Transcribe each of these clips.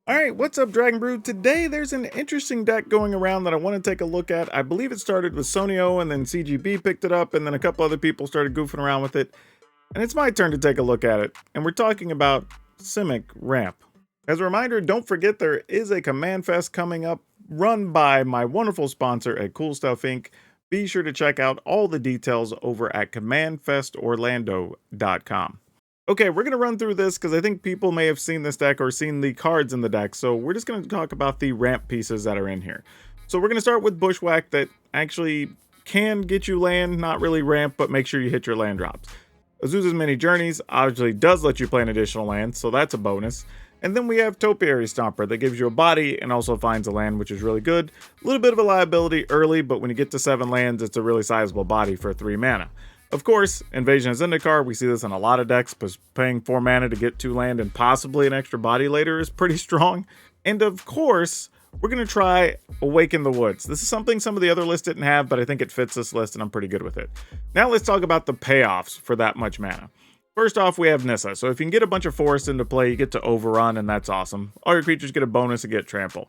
Alright, what's up Dragon Brood? Today there's an interesting deck going around that I want to take a look at. I believe it started with Sonio and then CGB picked it up and then a couple other people started goofing around with it. And it's my turn to take a look at it. And we're talking about Simic Ramp. As a reminder, don't forget there is a Command Fest coming up run by my wonderful sponsor at Cool Stuff Inc. Be sure to check out all the details over at commandfestorlando.com. Okay, we're going to run through this because I think people may have seen this deck or seen the cards in the deck. So we're just going to talk about the ramp pieces that are in here. So we're going to start with Bushwhack that actually can get you land, not really ramp, but make sure you hit your land drops. Azusa's Many Journeys obviously does let you play an additional land, so that's a bonus. And then we have Topiary Stomper that gives you a body and also finds a land, which is really good. A little bit of a liability early, but when you get to 7 lands, it's a really sizable body for 3 mana. Of course, Invasion of Zendikar, we see this in a lot of decks, because paying 4 mana to get 2 land and possibly an extra body later is pretty strong. And of course, we're going to try Awaken the Woods. This is something some of the other lists didn't have, but I think it fits this list and I'm pretty good with it. Now let's talk about the payoffs for that much mana. First off, we have Nissa. So if you can get a bunch of forests into play, you get to overrun, and that's awesome. All your creatures get a bonus and get trample.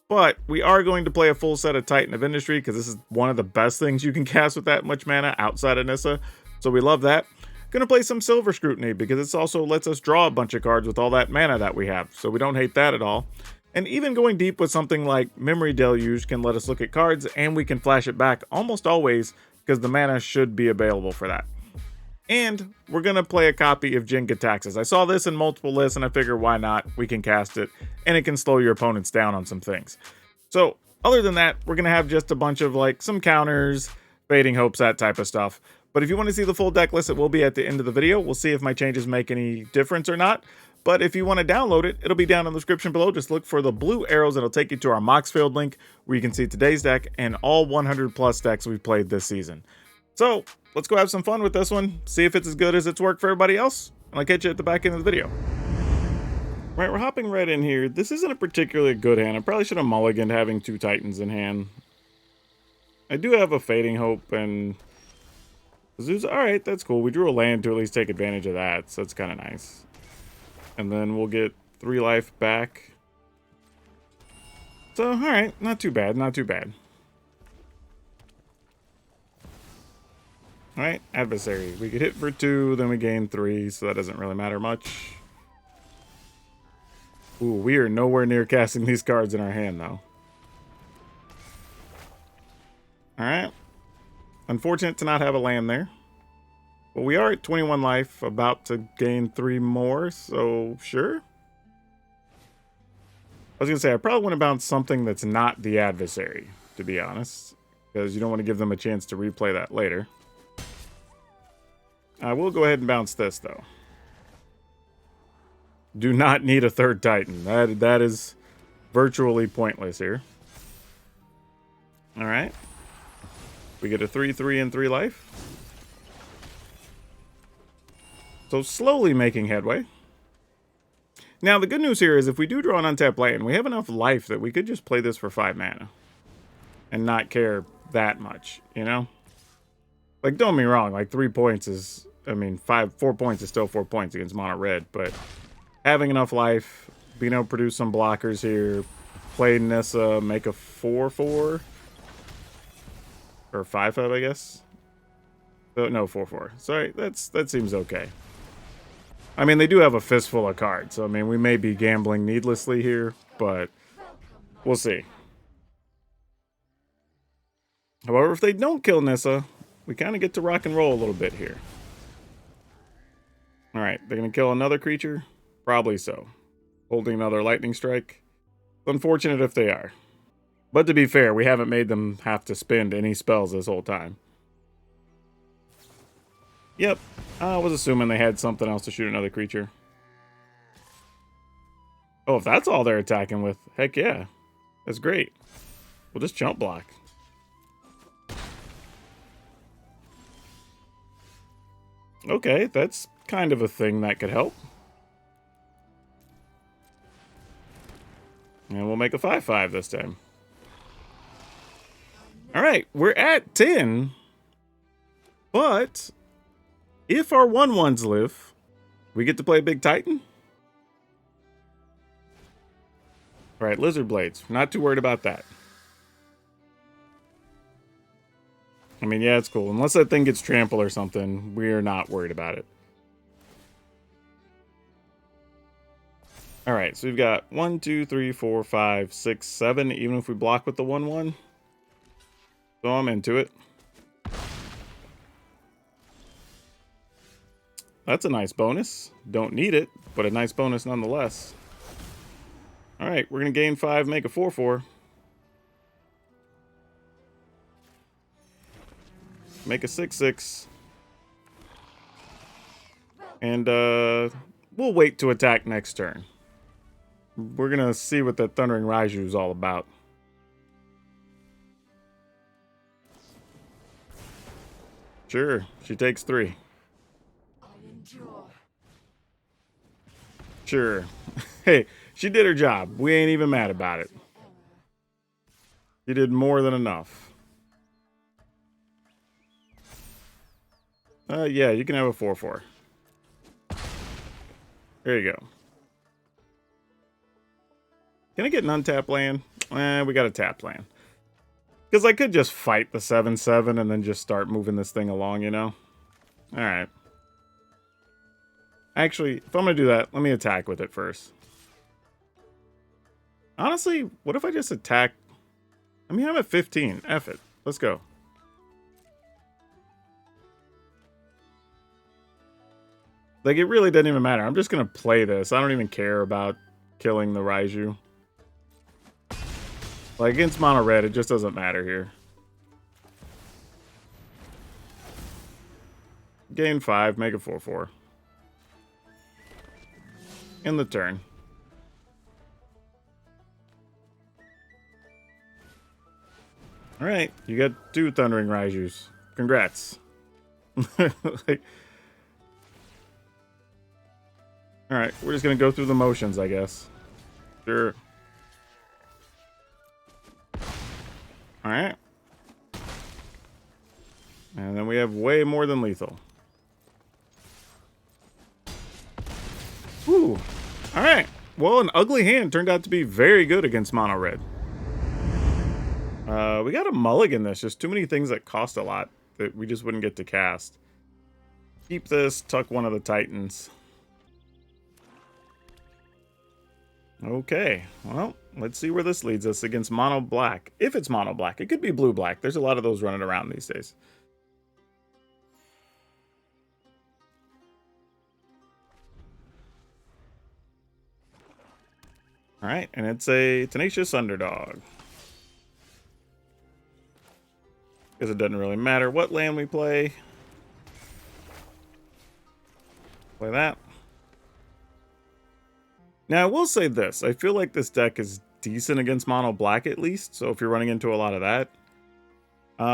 But we are going to play a full set of Titan of Industry because this is one of the best things you can cast with that much mana outside of Nissa. So we love that. Going to play some Silver Scrutiny because it also lets us draw a bunch of cards with all that mana that we have. So we don't hate that at all. And even going deep with something like Memory Deluge can let us look at cards and we can flash it back almost always because the mana should be available for that. And we're going to play a copy of Jin-Gitaxias. I saw this in multiple lists and I figured why not? We can cast it and it can slow your opponents down on some things. So other than that, we're going to have just a bunch of like some counters, Fading Hopes, that type of stuff. But if you want to see the full deck list, it will be at the end of the video. We'll see if my changes make any difference or not. But if you want to download it, it'll be down in the description below. Just look for the blue arrows. It'll take you to our Moxfield link where you can see today's deck and all 100 plus decks we've played this season. So let's go have some fun with this one. See if it's as good as it's worked for everybody else. And I'll catch you at the back end of the video. Right, we're hopping right in here. This isn't a particularly good hand. I probably should have mulliganed having 2 Titans in hand. I do have a Fading Hope and Azusa. Alright, that's cool. We drew a land to at least take advantage of that, so that's kind of nice. And then we'll get 3 life back. So, alright, not too bad, not too bad. Alright, Adversary. We could hit for 2, then we gain 3, so that doesn't really matter much. Ooh, we are nowhere near casting these cards in our hand, though. Alright. Unfortunate to not have a land there. But we are at 21 life, about to gain 3 more, so sure. I was going to say, I probably want to bounce something that's not the Adversary, to be honest. Because you don't want to give them a chance to replay that later. I will go ahead and bounce this, though. Do not need a 3rd Titan. That is virtually pointless here. Alright. We get a 3/3 and 3 life. So slowly making headway. Now the good news here is if we do draw an untapped land, we have enough life that we could just play this for 5 mana. And not care that much, you know? Like, don't get me wrong, like 3 points is, I mean, 4 points is still 4 points against mono red, but having enough life, being able to produce some blockers here, play Nissa, make a 4/4, or 5/5, I guess. Oh, no, 4/4. Sorry, that seems okay. I mean, they do have a fistful of cards, so I mean, we may be gambling needlessly here, but we'll see. However, if they don't kill Nissa, we kind of get to rock and roll a little bit here. Alright, they're going to kill another creature? Probably so. Holding another lightning strike? Unfortunate if they are. But to be fair, we haven't made them have to spend any spells this whole time. Yep, I was assuming they had something else to shoot another creature. Oh, if that's all they're attacking with, heck yeah. That's great. We'll just jump block. Okay, that's kind of a thing that could help. And we'll make a 5/5 this time. Alright, we're at 10. But if our 1/1s live, we get to play Big Titan. All right, Lizard Blades. Not too worried about that. I mean, yeah, it's cool. Unless that thing gets trampled or something, we're not worried about it. All right, so we've got 1, 2, 3, 4, 5, 6, 7, even if we block with the 1/1. So I'm into it. That's a nice bonus. Don't need it, but a nice bonus nonetheless. All right, we're going to gain 5, make a 4/4. Make a 6/6. And we'll wait to attack next turn. We're going to see what that Thundering Raiju is all about. Sure, she takes 3. Sure. Hey, she did her job. We ain't even mad about it. She did more than enough. Yeah, you can have a 4/4. There you go. Can I get an untap land? We got a tap land. Because I could just fight the 7/7 and then just start moving this thing along, you know? Alright. Actually, if I'm going to do that, let me attack with it first. Honestly, what if I just attack? I mean, I'm at 15. F it. Let's go. Like, it really doesn't even matter. I'm just going to play this. I don't even care about killing the Raiju. Like, against mono red, it just doesn't matter here. Gain 5, make a 4/4. In the turn. Alright, you got 2 Thundering Raijus. Congrats. Like, alright, we're just gonna go through the motions, I guess. Sure. Alright. And then we have way more than lethal. Whew. Alright. Well, an ugly hand turned out to be very good against mono red. We got a mulligan this. Just too many things that cost a lot that we just wouldn't get to cast. Keep this, tuck one of the Titans. Okay, well, let's see where this leads us against mono black. If it's mono black, it could be blue black. There's a lot of those running around these days. All right, and it's a tenacious underdog. Because it doesn't really matter what land we play. Play that. Now, I will say this. I feel like this deck is decent against mono black at least. So if you're running into a lot of that.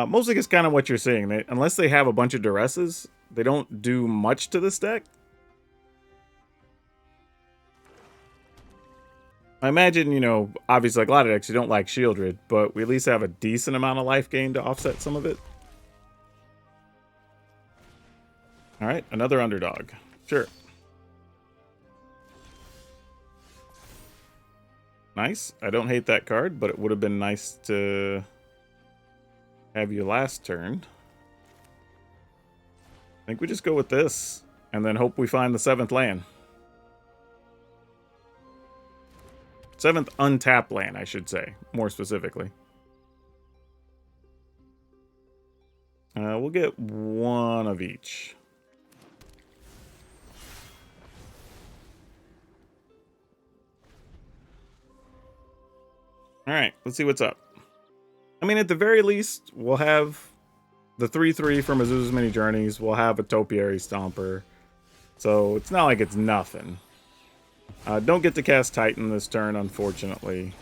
Mostly it's kind of what you're seeing. Unless they have a bunch of duresses, they don't do much to this deck. I imagine, you know, obviously like a lot of decks, you don't like Shieldred, but we at least have a decent amount of life gain to offset some of it. All right, another underdog. Sure. Nice. I don't hate that card, but it would have been nice to have you last turn. I think we just go with this and then hope we find the 7th land. 7th untapped land, I should say, more specifically. We'll get one of each. All right, let's see what's up. I mean, at the very least, we'll have the 3/3 from Azusa's Mini Journeys. We'll have a Topiary Stomper. So it's not like it's nothing. Don't get to cast Titan this turn, unfortunately.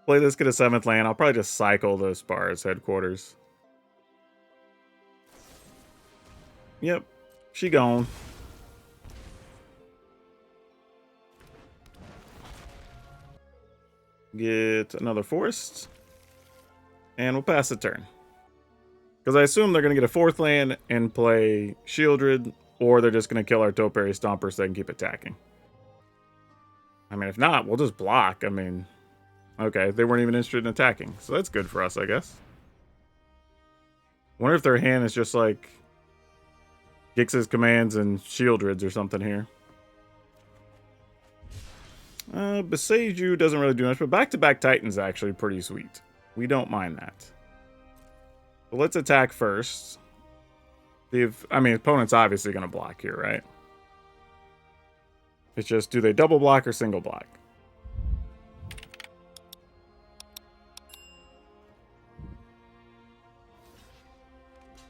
Play this, get a 7th land. I'll probably just cycle the Spar's headquarters. Yep, she gone. Get another forest. And we'll pass the turn. Because I assume they're going to get a 4th land and play Shieldred or they're just going to kill our Topiary Stomper so they can keep attacking. I mean, if not, we'll just block. I mean, okay, they weren't even interested in attacking, so that's good for us, I guess. Wonder if their hand is just like Gix's commands and Shieldrids or something here. Beseiju doesn't really do much, but back-to-back Titan's actually pretty sweet. We don't mind that. But let's attack first. See if, I mean, opponent's obviously going to block here, right? It's just, do they double block or single block?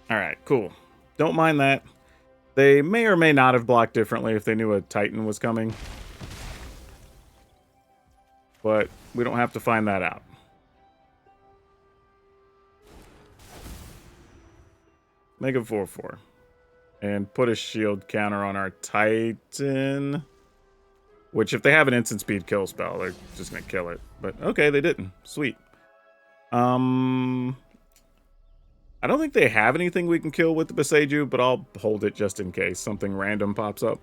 Alright, cool. Don't mind that. They may or may not have blocked differently if they knew a Titan was coming. But we don't have to find that out. Make a 4/4. And put a shield counter on our Titan. Which, if they have an instant speed kill spell, they're just going to kill it. But, okay, they didn't. Sweet. I don't think they have anything we can kill with the Beseiju, but I'll hold it just in case something random pops up.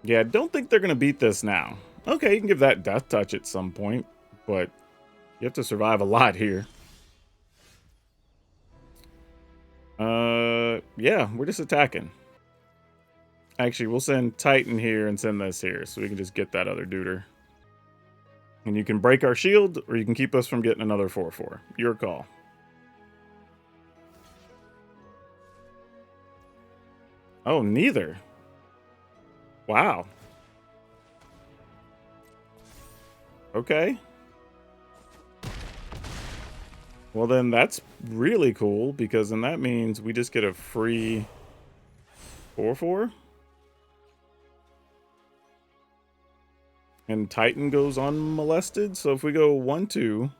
Yeah, I don't think they're going to beat this now. Okay, you can give that Death Touch at some point, but you have to survive a lot here. Yeah, we're just attacking. Actually, we'll send Titan here and send this here, so we can just get that other duder. And you can break our shield, or you can keep us from getting another 4/4. Your call. Oh, neither. Wow. Okay. Well, then that's really cool, because then that means we just get a free 4/4. And Titan goes unmolested. So if we go 1/2,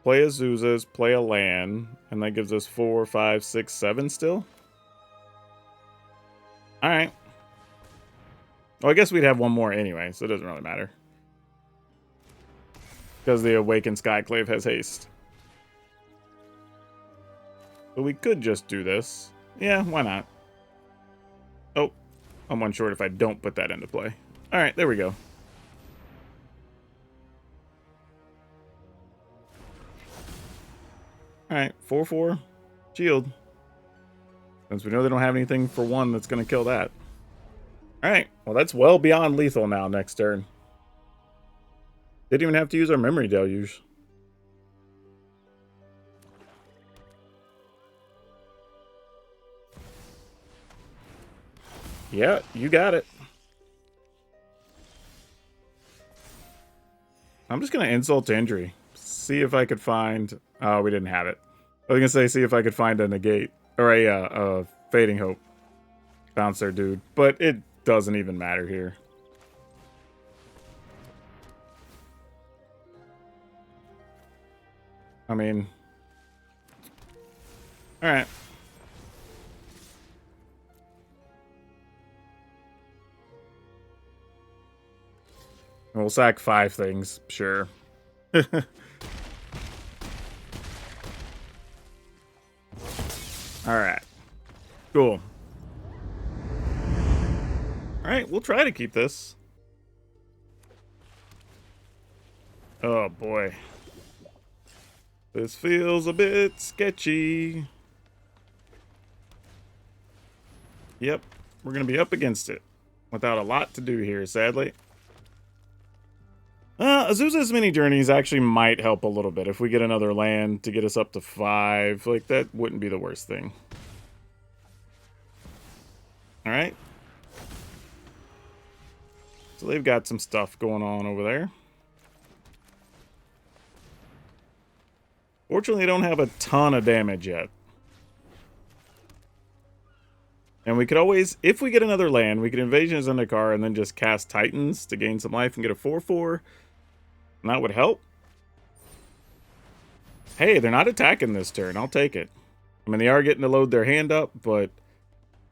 play a Zuzas, play a land, and that gives us 4, 5, 6, 7 still. Alright. Well, I guess we'd have one more anyway, so it doesn't really matter. Because the Awakened Skyclave has haste. But we could just do this. Yeah, why not? Oh, I'm one short if I don't put that into play. Alright, there we go. Alright, 4/4. Shield. Since we know they don't have anything for 1 that's going to kill that. Alright, well that's well beyond lethal now next turn. Didn't even have to use our Memory Deluge. Yeah, you got it. I'm just going to insult to injury. See if I could find... Oh, we didn't have it. I was going to say, see if I could find a negate. Or a Fading Hope. Bounce their dude. But it doesn't even matter here. I mean... Alright. We'll sack 5 things, sure. Alright. Cool. Alright, we'll try to keep this. Oh boy. This feels a bit sketchy. Yep, we're going to be up against it. Without a lot to do here, sadly. Azusa's Mini Journeys actually might help a little bit. If we get another land to get us up to 5, like, that wouldn't be the worst thing. Alright. So they've got some stuff going on over there. Fortunately, they don't have a ton of damage yet. And we could always, if we get another land, we could Invasion of Zendikar and then just cast Titans to gain some life and get a 4/4. And that would help. Hey, they're not attacking this turn. I'll take it. I mean, they are getting to load their hand up, but,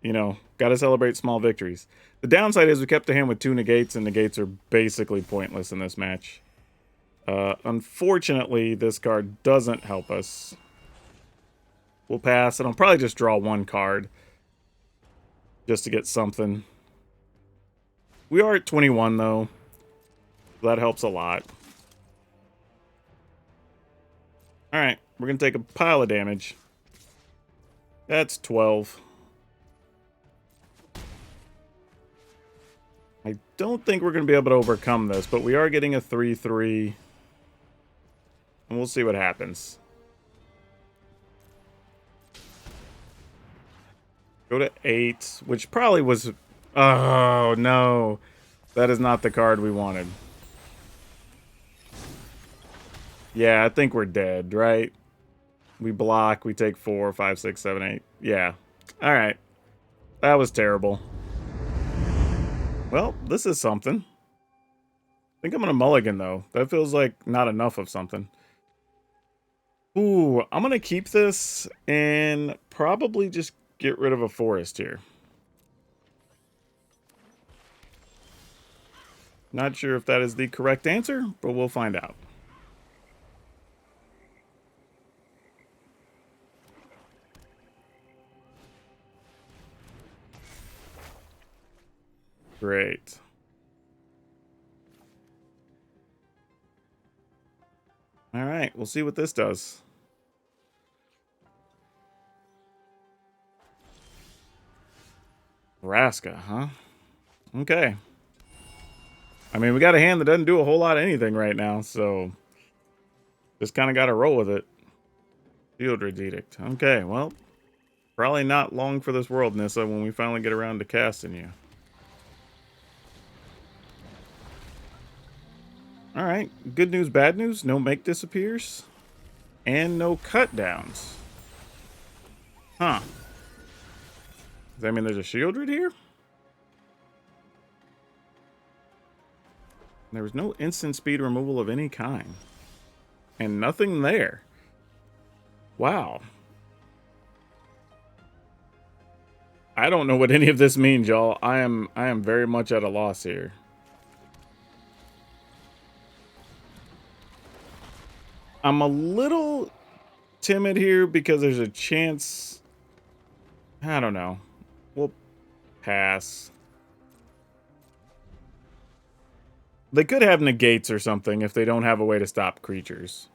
you know, gotta celebrate small victories. The downside is we kept the hand with 2 negates, and negates are basically pointless in this match. Unfortunately, this card doesn't help us. We'll pass, and I'll probably just draw one card just to get something. We are at 21, though. That helps a lot. Alright, we're going to take a pile of damage. That's 12. I don't think we're going to be able to overcome this, but we are getting a 3-3. And we'll see what happens. Go to 8, which probably was... Oh, no. That is not the card we wanted. Yeah, I think we're dead, right? We block, we take 4, 5, 6, 7, 8. Yeah. Alright. That was terrible. Well, this is something. I think I'm gonna mulligan, though. That feels like not enough of something. Ooh, I'm gonna keep this and probably just get rid of a forest here. Not sure if that is the correct answer, but we'll find out. Great. All right, we'll see what this does. Vraska, huh? Okay. I mean, we got a hand that doesn't do a whole lot of anything right now, so just kind of got to roll with it. Shieldred's Edict. Okay, well, probably not long for this world, Nissa, when we finally get around to casting you. All right, good news, bad news. No make disappears, and no cut downs. Huh. Does that mean there's a Shieldred here? There was no instant speed removal of any kind. And nothing there. Wow. I don't know what any of this means, y'all. I am very much at a loss here. I'm a little timid here because there's a chance. I don't know. We'll pass. They could have negates or something if they don't have a way to stop creatures.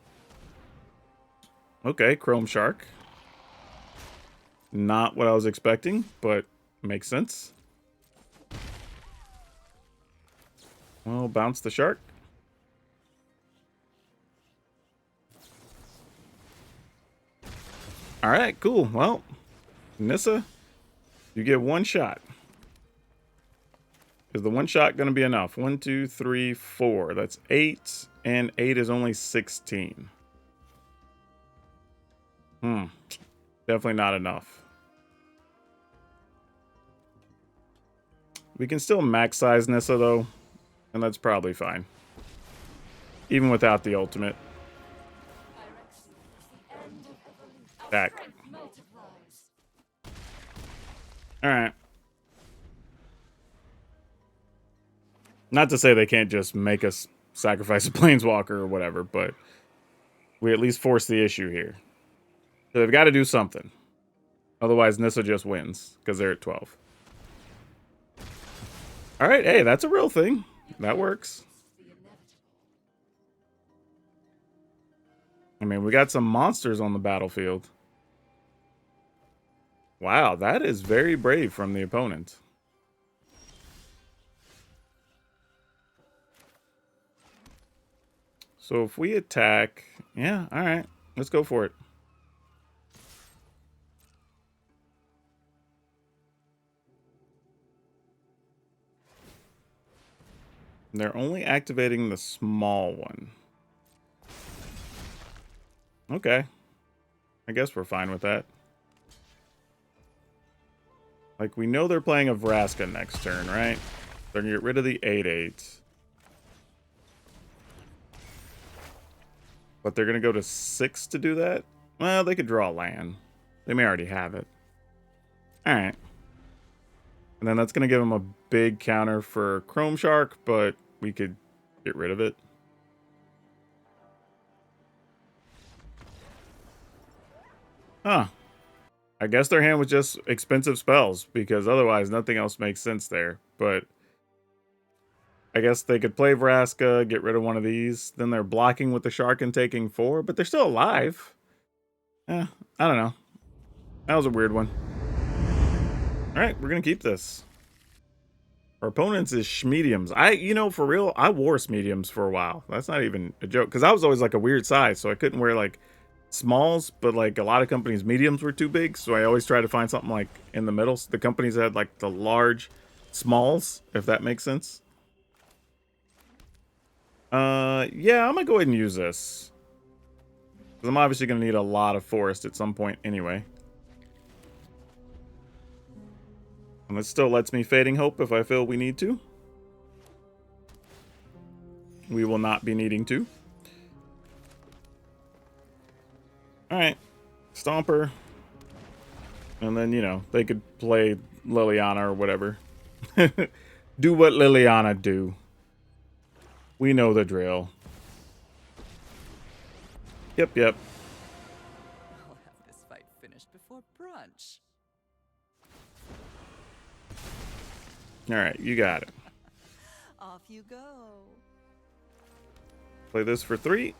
Okay, Chrome Shark. Not what I was expecting, but makes sense. Well, bounce the shark. All right, cool. Well, Nissa, you get one shot. Is the one shot going to be enough? 1, 2, 3, 4. That's 8, and 8 is only 16. Definitely not enough. We can still max size Nissa, though, and that's probably fine. Even without the ultimate. Back. Alright. Not to say they can't just make us sacrifice a planeswalker or whatever, but we at least force the issue here. So they've got to do something. Otherwise, Nissa just wins, because they're at 12. Alright, hey, that's a real thing. That works. I mean, we got some monsters on the battlefield. Wow, that is very brave from the opponent. So if we attack... Yeah, alright. Let's go for it. They're only activating the small one. Okay. I guess we're fine with that. Like, we know they're playing a Vraska next turn, right? They're going to get rid of the 8/8. But they're going to go to 6 to do that? Well, they could draw a land. They may already have it. Alright. And then that's going to give them a big counter for Chrome Shark, but we could get rid of it. Huh. I guess their hand was just expensive spells, because otherwise nothing else makes sense there. But I guess they could play Vraska, get rid of one of these. Then they're blocking with the Shark and taking 4, but they're still alive. I don't know. That was a weird one. Alright, we're going to keep this. Our opponents is Schmediums. For real, I wore Schmediums for a while. That's not even a joke. Because I was always like a weird size, so I couldn't wear like smalls, but like a lot of companies, mediums were too big, so I always try to find something like in the middle. So the companies that had like the large smalls, if that makes sense. Yeah, I'm gonna go ahead and use this. Because I'm obviously gonna need a lot of forest at some point anyway. And it still lets me Fading Hope if I feel we need to. We will not be needing to. Alright. Stomper. And then, they could play Liliana or whatever. Do what Liliana do. We know the drill. Yep. I'll have this fight finished before brunch. Alright, you got it. Off you go. Play this for 3.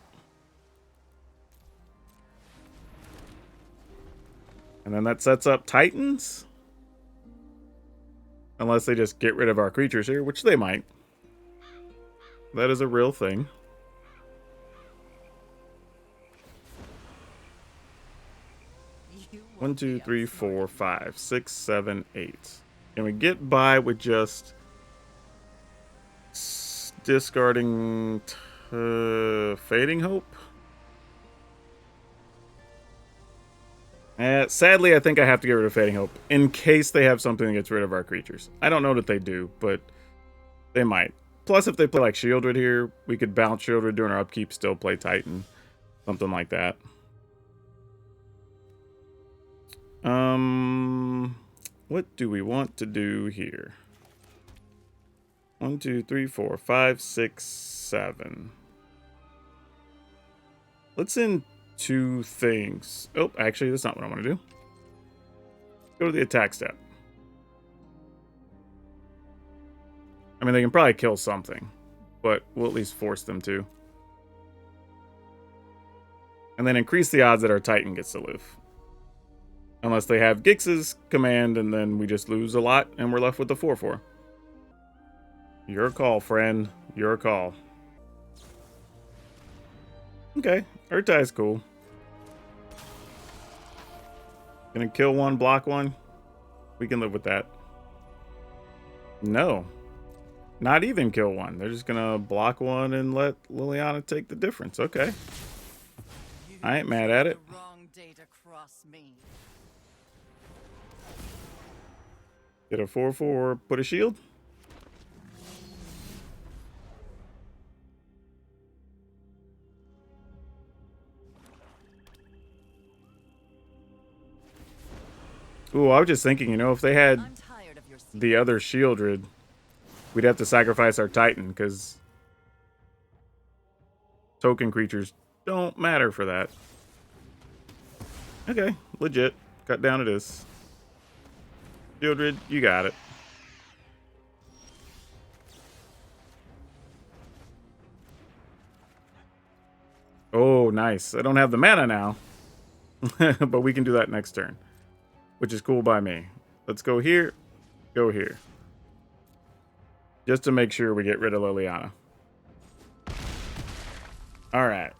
And then that sets up Titans. Unless they just get rid of our creatures here, which they might. That is a real thing. One, 2, 3, 4, 5, 6, 7, 8. Can we get by with just discarding Fading Hope? Sadly, I think I have to get rid of Fading Hope in case they have something that gets rid of our creatures. I don't know that they do, but they might. Plus, if they play like Shieldred here, we could bounce Shieldred during our upkeep, still play Titan. Something like that. What do we want to do here? 1, 2, 3, 4, 5, 6, 7. Let's end 2 things. Oh, actually, that's not what I want to do. Go to the attack step. I mean, they can probably kill something, but we'll at least force them to. And then increase the odds that our Titan gets to live. Unless they have Gix's command, and then we just lose a lot, and we're left with the 4/4. Your call, friend. Your call. Okay, Urtai's cool. Gonna kill one, block one. We can live with that. No. Not even kill one. They're just gonna block one and let Liliana take the difference. Okay. I ain't mad at it. Get a 4/4, put a shield. Ooh, I was just thinking, if they had the other Shieldred, we'd have to sacrifice our Titan, because token creatures don't matter for that. Okay, legit. Cut down it is. Shieldred, you got it. Oh, nice. I don't have the mana now. But we can do that next turn. Which is cool by me. Let's go here. Go here. Just to make sure we get rid of Liliana. Alright.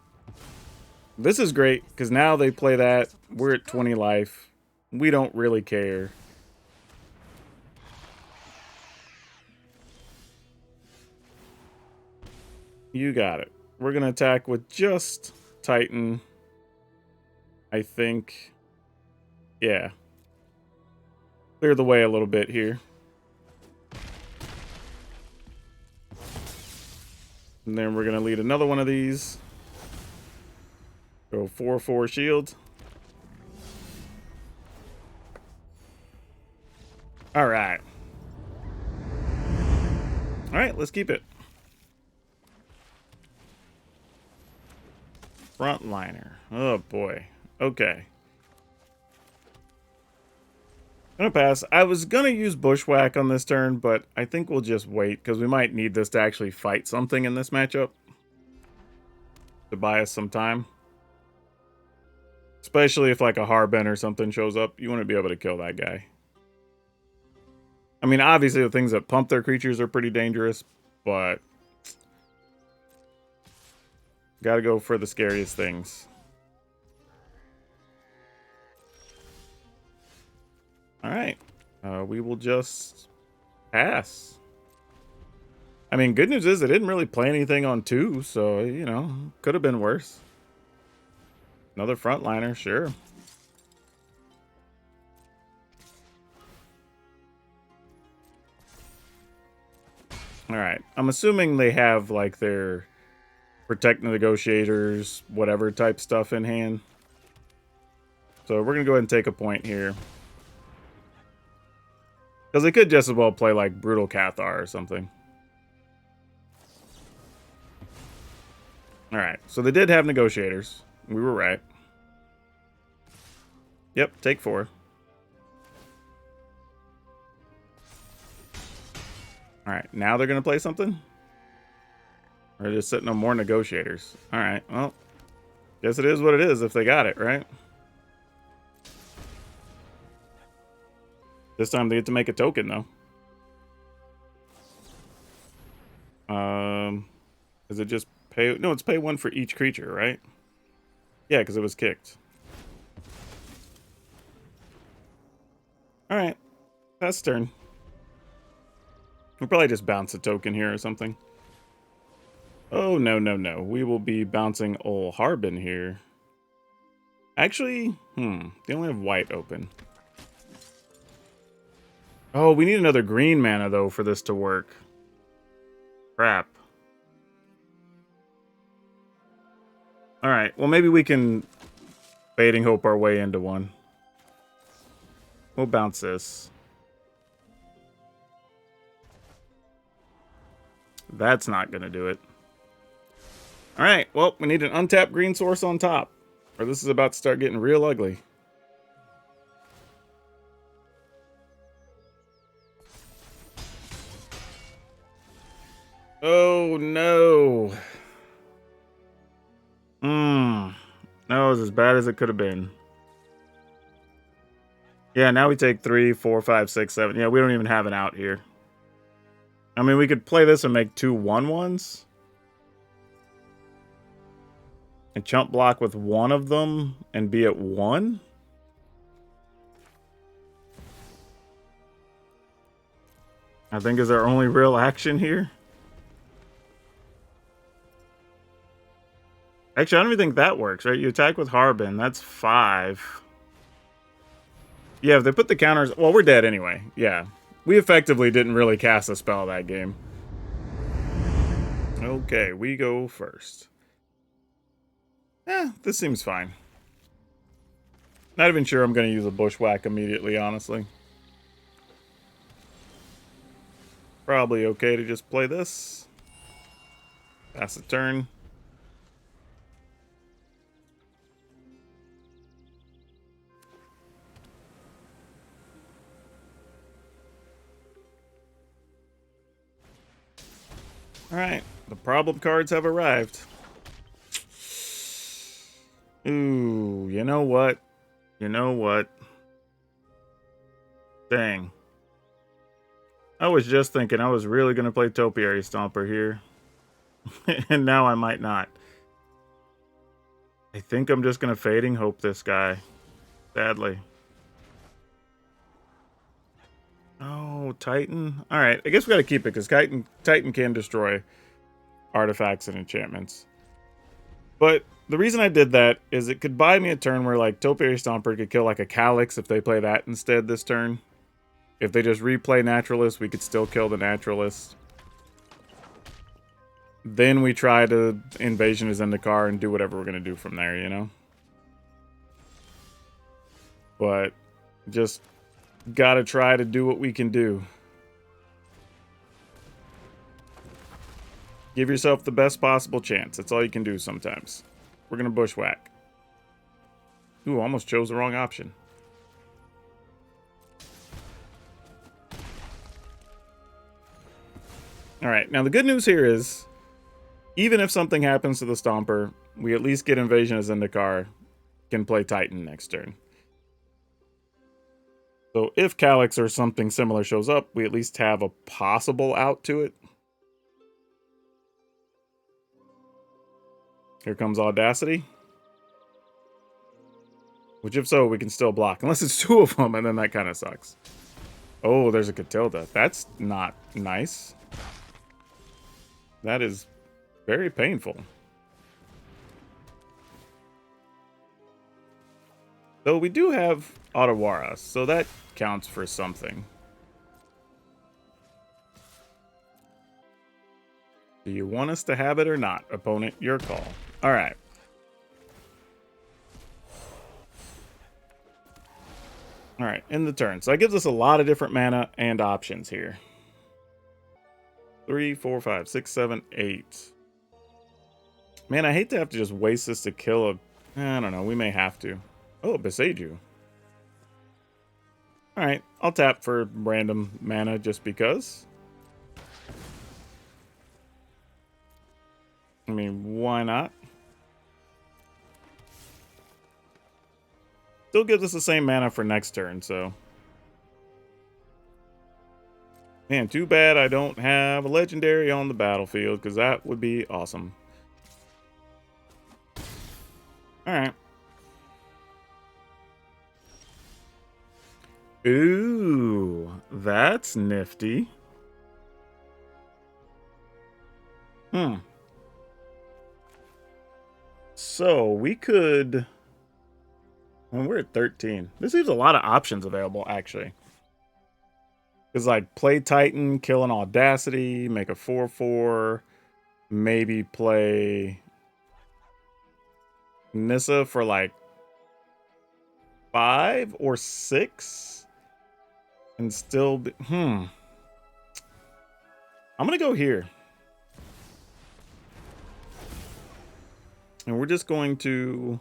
This is great, because now they play that. We're at 20 life. We don't really care. You got it. We're going to attack with just Titan. I think. Yeah. Clear the way a little bit here. And then we're going to lead another one of these. Go 4/4 shield. Alright. Alright, let's keep it. Frontliner. Oh boy. Okay. I'm gonna pass. I was gonna use Bushwhack on this turn, but I think we'll just wait because we might need this to actually fight something in this matchup to buy us some time. Especially if like a Harbin or something shows up, you want to be able to kill that guy. I mean, obviously the things that pump their creatures are pretty dangerous, but gotta go for the scariest things. All right, we will just pass. I mean, good news is they didn't really play anything on 2, so, you know, could have been worse. Another frontliner, sure. All right, I'm assuming they have, like, their Protect Negotiators, whatever type stuff in hand. So we're going to go ahead and take a point here. Because they could just as well play, like, Brutal Cathar or something. Alright, so they did have Negotiators. We were right. Yep, take 4. Alright, now they're going to play something? Or they're just sitting on more Negotiators. Alright, well, guess it is what it is if they got it, right? This time they get to make a token, though. Is it just pay? No, it's pay 1 for each creature, right? Yeah, because it was kicked. Alright, pass turn. We'll probably just bounce a token here or something. Oh, no, no, no. We will be bouncing Ol Harbin here. Actually, they only have white open. Oh, we need another green mana, though, for this to work. Crap. Alright, well, maybe we can Fading Hope our way into one. We'll bounce this. That's not going to do it. Alright, well, we need an untapped green source on top, or this is about to start getting real ugly. Oh, no. That was as bad as it could have been. Yeah, now we take 3, 4, 5, 6, 7. Yeah, we don't even have an out here. I mean, we could play this and make 2 1/1s. And chump block with one of them and be at 1. I think is our only real action here. Actually, I don't even think that works, right? You attack with Harbin. That's 5. Yeah, if they put the counters... Well, we're dead anyway. Yeah. We effectively didn't really cast a spell that game. Okay, we go first. This seems fine. Not even sure I'm going to use a Bushwhack immediately, honestly. Probably okay to just play this. Pass the turn. Alright, the problem cards have arrived. Ooh, you know what? You know what? Dang. I was just thinking I was really going to play Topiary Stomper here. And now I might not. I think I'm just going to Fading Hope this guy. Sadly. Oh, Titan. Alright, I guess we got to keep it because Titan can destroy artifacts and enchantments. But the reason I did that is it could buy me a turn where like Topiary Stomper could kill like a Calyx if they play that instead this turn. If they just replay Naturalist, we could still kill the Naturalist. Then we try to Invasion of Zendikar and do whatever we're going to do from there, you know? But just gotta try to do what we can do. Give yourself the best possible chance. That's all you can do sometimes. We're going to Bushwhack. Ooh, almost chose the wrong option. All right, now the good news here is, even if something happens to the Stomper, we at least get Invasion of Zendikar, can play Titan next turn. So if Calyx or something similar shows up, we at least have a possible out to it. Here comes Audacity. Which, if so, we can still block. Unless it's two of them, and then that kind of sucks. Oh, there's a Catilda. That's not nice. That is very painful. Though we do have Otawara, so that counts for something. Do you want us to have it or not? Opponent, your call. All right. All right, in the turn. So that gives us a lot of different mana and options here. 3, 4, 5, 6, 7, 8. Man, I hate to have to just waste this to kill a... I don't know, we may have to. Oh, Beseiju. Alright, I'll tap for random mana just because. I mean, why not? Still gives us the same mana for next turn, so... Man, too bad I don't have a legendary on the battlefield, because that would be awesome. Alright. Ooh, that's nifty. So, we could... And we're at 13. This leaves a lot of options available, actually. Because, like, play Titan, kill an Audacity, make a 4/4, maybe play Nissa for, like, 5 or 6, and still be... I'm going to go here. And we're just going to...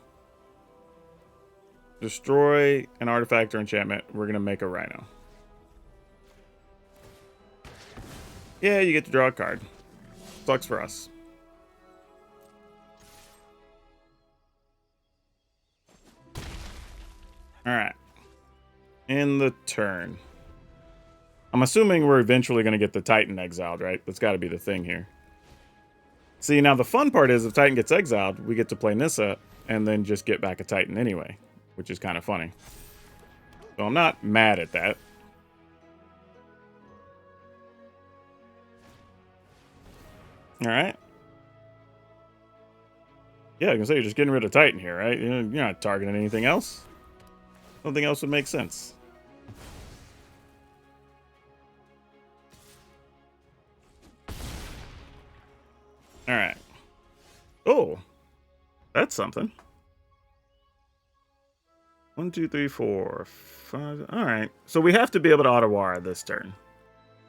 destroy an artifact or enchantment. We're going to make a Rhino. Yeah, you get to draw a card. Sucks for us. Alright. In the turn. I'm assuming we're eventually going to get the Titan exiled, right? That's got to be the thing here. See, now the fun part is if Titan gets exiled, we get to play Nissa and then just get back a Titan anyway, which is kind of funny. So I'm not mad at that. Alright. Yeah, I can say you're just getting rid of Titan here, right? You're not targeting anything else. Something else would make sense. Alright. Oh. That's something. 1, 2, 3, 4, 5. Alright. So we have to be able to Otawara this turn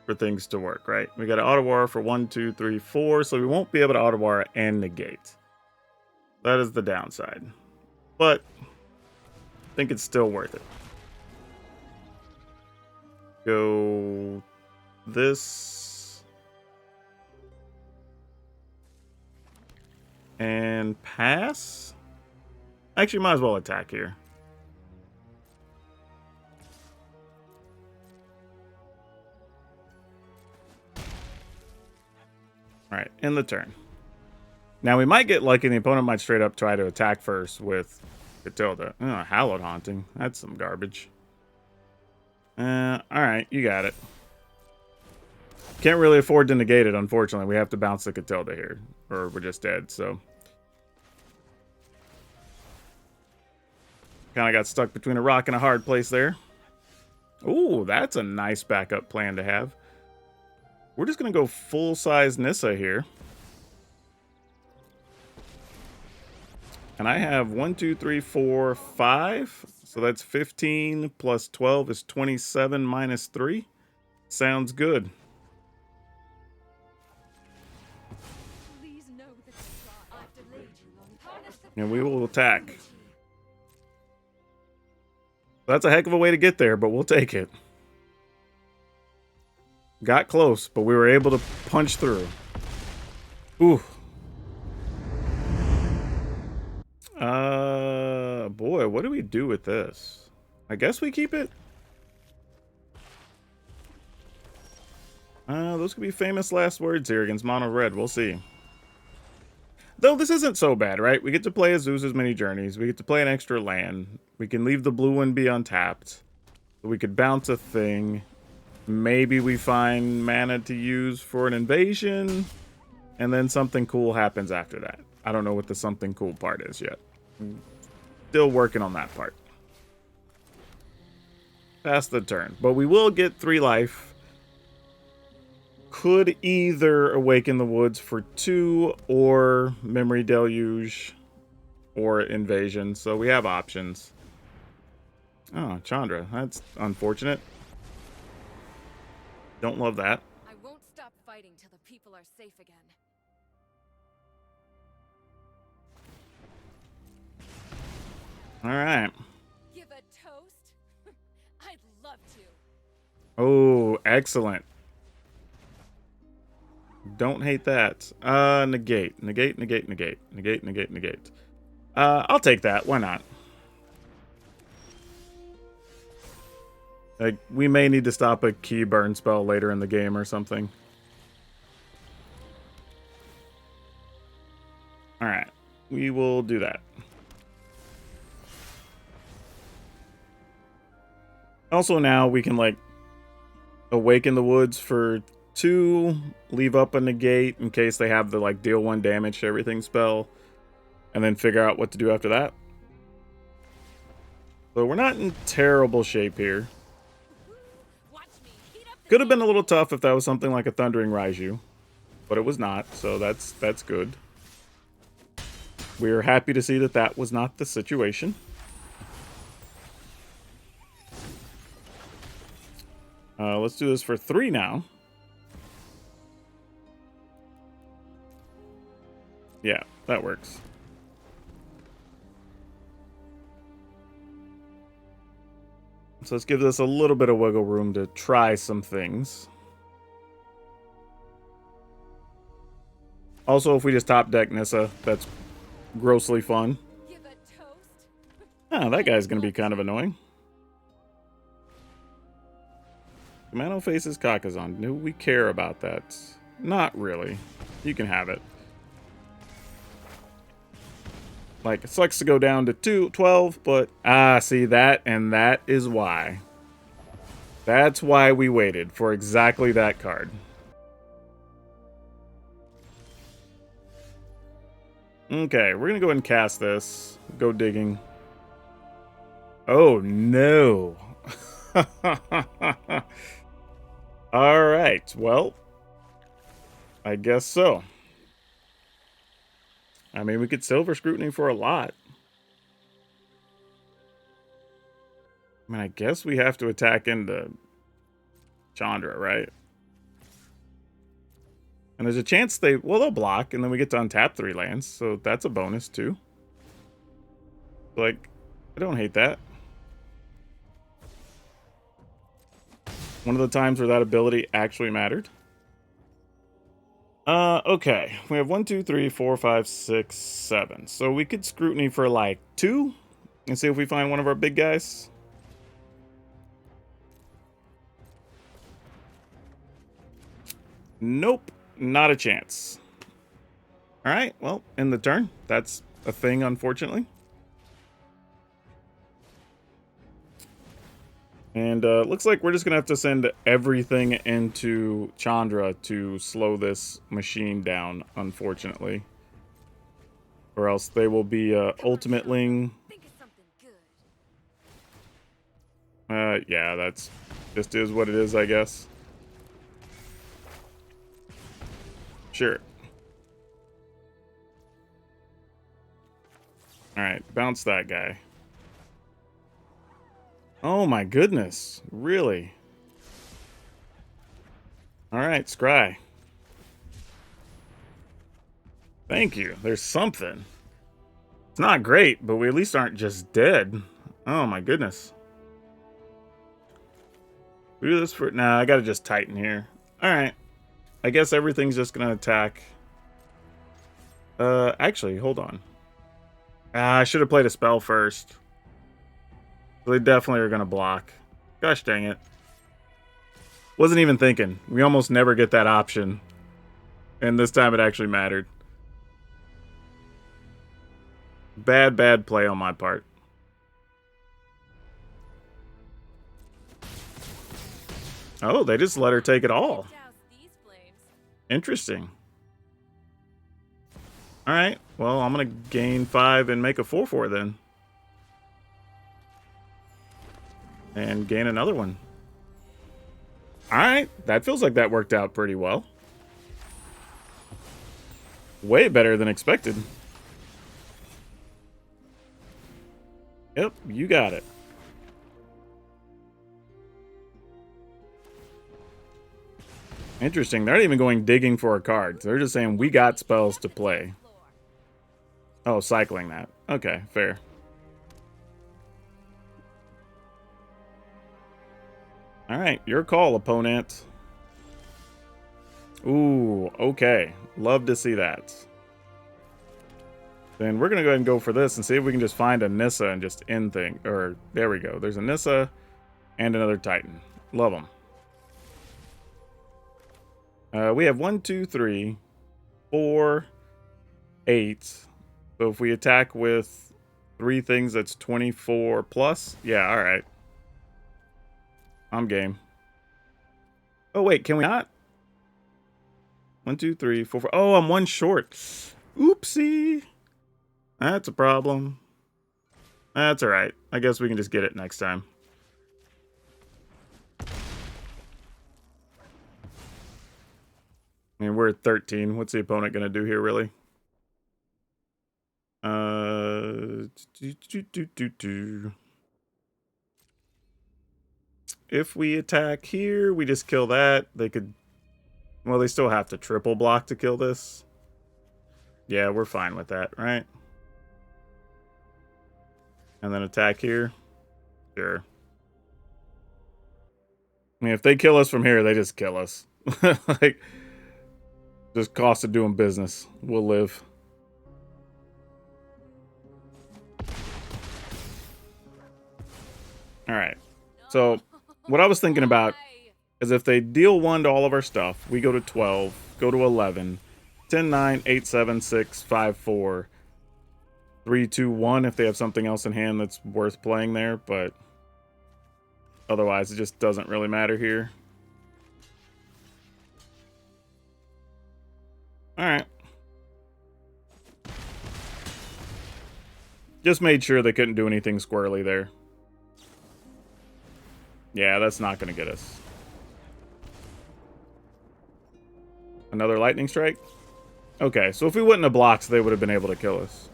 for things to work, right? We got to Otawara for 1, 2, 3, 4, so we won't be able to Otawara and negate. That is the downside. But I think it's still worth it. Go this. And pass? Actually, might as well attack here. Alright, end the turn. Now, we might get lucky and the opponent might straight up try to attack first with Catilda. Oh, Hallowed Haunting. That's some garbage. Alright, you got it. Can't really afford to negate it, unfortunately. We have to bounce the Catilda here. Or we're just dead, so... Kind of got stuck between a rock and a hard place there. Ooh, that's a nice backup plan to have. We're just going to go full-size Nissa here. And I have 1, 2, 3, 4, 5. So that's 15 plus 12 is 27 minus 3. Sounds good. And we will attack. That's a heck of a way to get there, but we'll take it. Got close, but we were able to punch through. Ooh. Boy, what do we do with this? I guess we keep it. Those could be famous last words here against Mono Red. We'll see. Though this isn't so bad, right? We get to play Azusa's Mini Journeys. We get to play an extra land. We can leave the blue one be untapped. We could bounce a thing. Maybe we find mana to use for an invasion. And then something cool happens after that. I don't know what the something cool part is yet. Still working on that part. Pass the turn. But we will get 3 life. Could either Awaken the Woods for 2 or Memory Deluge or Invasion. So we have options. Oh, Chandra. That's unfortunate. Don't love that. I won't stop fighting till the people are safe again. All right. Give a toast? I'd love to. Oh, excellent. Don't hate that. Negate. I'll take that. Why not? Like, we may need to stop a key burn spell later in the game or something. Alright. We will do that. Also now we can, like, Awaken the Woods for 2, leave up a negate in case they have the, like, deal 1 damage to everything spell, and then figure out what to do after that. So we're not in terrible shape here. Could have been a little tough if that was something like a Thundering Raiju, but it was not, so that's good. We're happy to see that that was not the situation. Let's do this for 3 now. Yeah, that works. So let's give this a little bit of wiggle room to try some things. Also, if we just top deck Nissa, that's grossly fun. Oh, that guy's going to be kind of annoying. Mano faces Kakazan. Do we care about that? Not really. You can have it. Like, it sucks to go down to 12, but... see that, and that is why. That's why we waited for exactly that card. Okay, we're gonna go ahead and cast this. Go digging. Oh, no. Alright, well... I guess so. I mean, we could Silver Scrutiny for a lot. I mean, I guess we have to attack into Chandra, right? And there's a chance they'll block, and then we get to untap 3 lands, so that's a bonus, too. Like, I don't hate that. One of the times where that ability actually mattered. Okay. We have 1, 2, 3, 4, 5, 6, 7. So we could Scrutiny for, like, 2, and see if we find one of our big guys. Nope. Not a chance. Alright, well, in the turn. That's a thing, unfortunately. And looks like we're just going to have to send everything into Chandra to slow this machine down, unfortunately. Or else they will be ultimately... yeah, that's just is what it is, I guess. Sure. Alright, bounce that guy. Oh my goodness, really? Alright, scry. Thank you, there's something. It's not great, but we at least aren't just dead. Oh my goodness. We do this for... Nah, I gotta just Titan here. Alright. I guess everything's just gonna attack. Actually, hold on. I should have played a spell first. They definitely are gonna block. Gosh dang it. Wasn't even thinking. We almost never get that option. And this time it actually mattered. Bad play on my part. Oh, they just let her take it all. Interesting. Alright, well, I'm going to gain 5 and make a 4/4 then. And gain another one. Alright, that feels like that worked out pretty well. Way better than expected. Yep, you got it. Interesting. They're not even going digging for a card. They're just saying, we got spells to play. Oh, cycling that. Okay, fair. Alright, your call, opponent. Ooh, okay. Love to see that. Then we're going to go ahead and go for this and see if we can just find a Nissa and just end thing. Or, there we go. There's a Nissa and another Titan. Love them. We have 1, 2, 3, 4, 8. So if we attack with 3 things, that's 24 plus. Yeah, alright. I'm game. Oh, wait, can we not? 1, 2, 3, 4, 4. Oh, I'm 1 short. Oopsie. That's a problem. That's alright. I guess we can just get it next time. I mean, we're at 13. What's the opponent going to do here, really? If we attack here, we just kill that. They could... Well, they still have to triple block to kill this. Yeah, we're fine with that, right? And then attack here. Sure. I mean, if they kill us from here, they just kill us. Like... Just cost of doing business. We'll live. Alright. So, what I was thinking about is if they deal 1 to all of our stuff, we go to 12, go to 11, 10, 9, 8, 7, 6, 5, 4, 3, 2, 1 if they have something else in hand that's worth playing there, but otherwise it just doesn't really matter here. Alright. Just made sure they couldn't do anything squirrely there. Yeah, that's not going to get us. Another lightning strike? Okay, so if we wouldn't have blocked, they would have been able to kill us.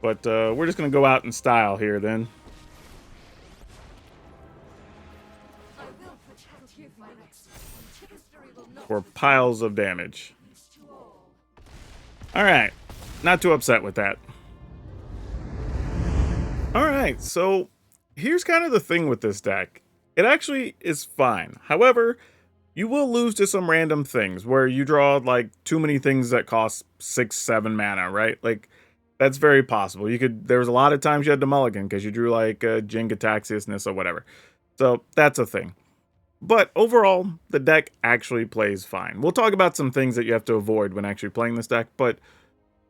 But we're just going to go out in style here then. For piles of damage. Alright, not too upset with that. Alright, so here's kind of the thing with this deck. It actually is fine. However, you will lose to some random things where you draw like too many things that cost 6, 7 mana, right? Like, that's very possible. There was a lot of times you had to mulligan because you drew like Jin, Gataxias, Nissa, whatever. So that's a thing. But overall, the deck actually plays fine. We'll talk about some things that you have to avoid when actually playing this deck, but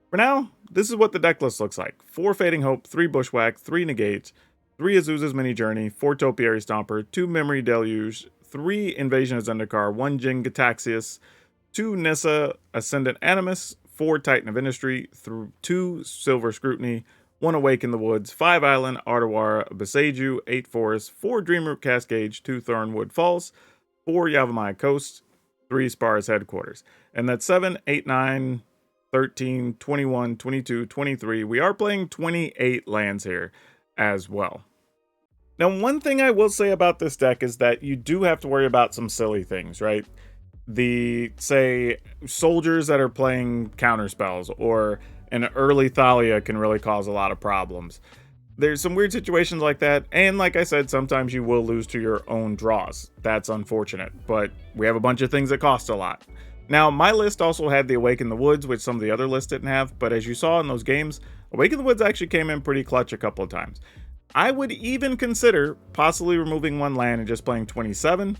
for now, this is what the deck list looks like. 4 Fading Hope, 3 Bushwhack, 3 Negate, 3 Azusa's Mini Journey, 4 Topiary Stomper, 2 Memory Deluge, 3 Invasion of Zendikar, 1 Jin Gataxias, 2 Nissa Ascendant Animus, 4 Titan of Industry, 2 Silver Scrutiny, 1 Awaken the Woods, 5 Island, Ardawara, Beseiju, 8 Forest, 4 Dreamroot Cascade, 2 Thornwood Falls, 4 Yavimaya Coast, 3 Spar's Headquarters. And that's 7, 8, 9, 13, 21, 22, 23. We are playing 28 lands here as well. Now, one thing I will say about this deck is that you do have to worry about some silly things, right? Say, soldiers that are playing counter spells, or an early Thalia can really cause a lot of problems. There's some weird situations like that, and like I said, sometimes you will lose to your own draws. That's unfortunate, but we have a bunch of things that cost a lot. Now, my list also had the Awaken the Woods, which some of the other lists didn't have, but as you saw in those games, Awaken the Woods actually came in pretty clutch a couple of times. I would even consider possibly removing one land and just playing 27,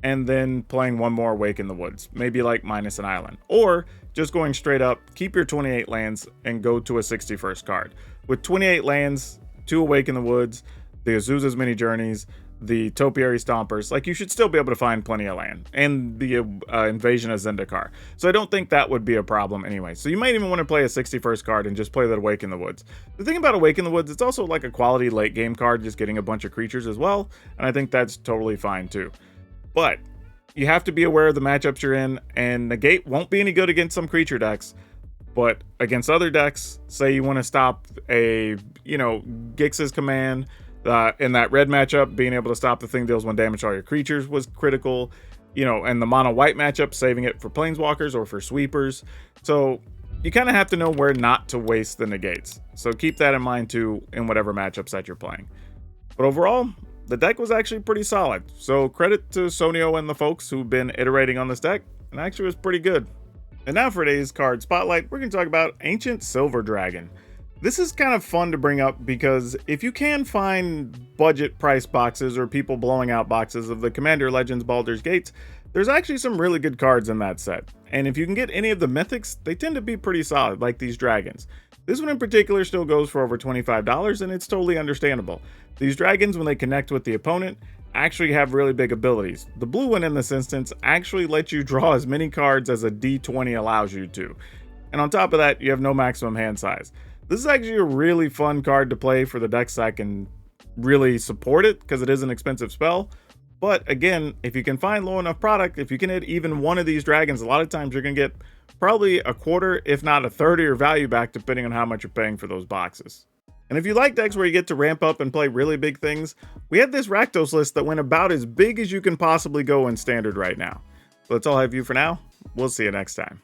and then playing one more Awaken the Woods, maybe like minus an island, or just going straight up, keep your 28 lands and go to a 61st card. With 28 lands, 2 Awaken the Woods, the Azusa's Mini Journeys, the Topiary Stompers, like you should still be able to find plenty of land, and the Invasion of Zendikar. So I don't think that would be a problem anyway. So you might even want to play a 61st card and just play that Awaken the Woods. The thing about Awaken the Woods, it's also like a quality late game card, just getting a bunch of creatures as well, and I think that's totally fine too. But you have to be aware of the matchups you're in, and Negate won't be any good against some creature decks. But against other decks, say you want to stop a, Gix's command, in that red matchup, being able to stop the thing deals 1 damage to all your creatures was critical. And the mono white matchup, saving it for planeswalkers or for sweepers. So you kind of have to know where not to waste the negates. So keep that in mind too in whatever matchups that you're playing. But overall, the deck was actually pretty solid. So credit to Sonio and the folks who've been iterating on this deck, and actually was pretty good. And now for today's card spotlight, we're going to talk about Ancient Silver Dragon. This is kind of fun to bring up because if you can find budget price boxes or people blowing out boxes of the Commander Legends Baldur's Gates, there's actually some really good cards in that set. And if you can get any of the mythics, they tend to be pretty solid, like these dragons. This one in particular still goes for over $25, and it's totally understandable. These dragons, when they connect with the opponent, actually have really big abilities. The blue one in this instance actually lets you draw as many cards as a D20 allows you to. And on top of that, you have no maximum hand size. This is actually a really fun card to play for the decks that can really support it, because it is an expensive spell. But again, if you can find low enough product, if you can hit even one of these dragons, a lot of times you're going to get probably a quarter, if not a third of your value back, depending on how much you're paying for those boxes. And if you like decks where you get to ramp up and play really big things, we had this Rakdos list that went about as big as you can possibly go in Standard right now. So that's all I have for you for now. We'll see you next time.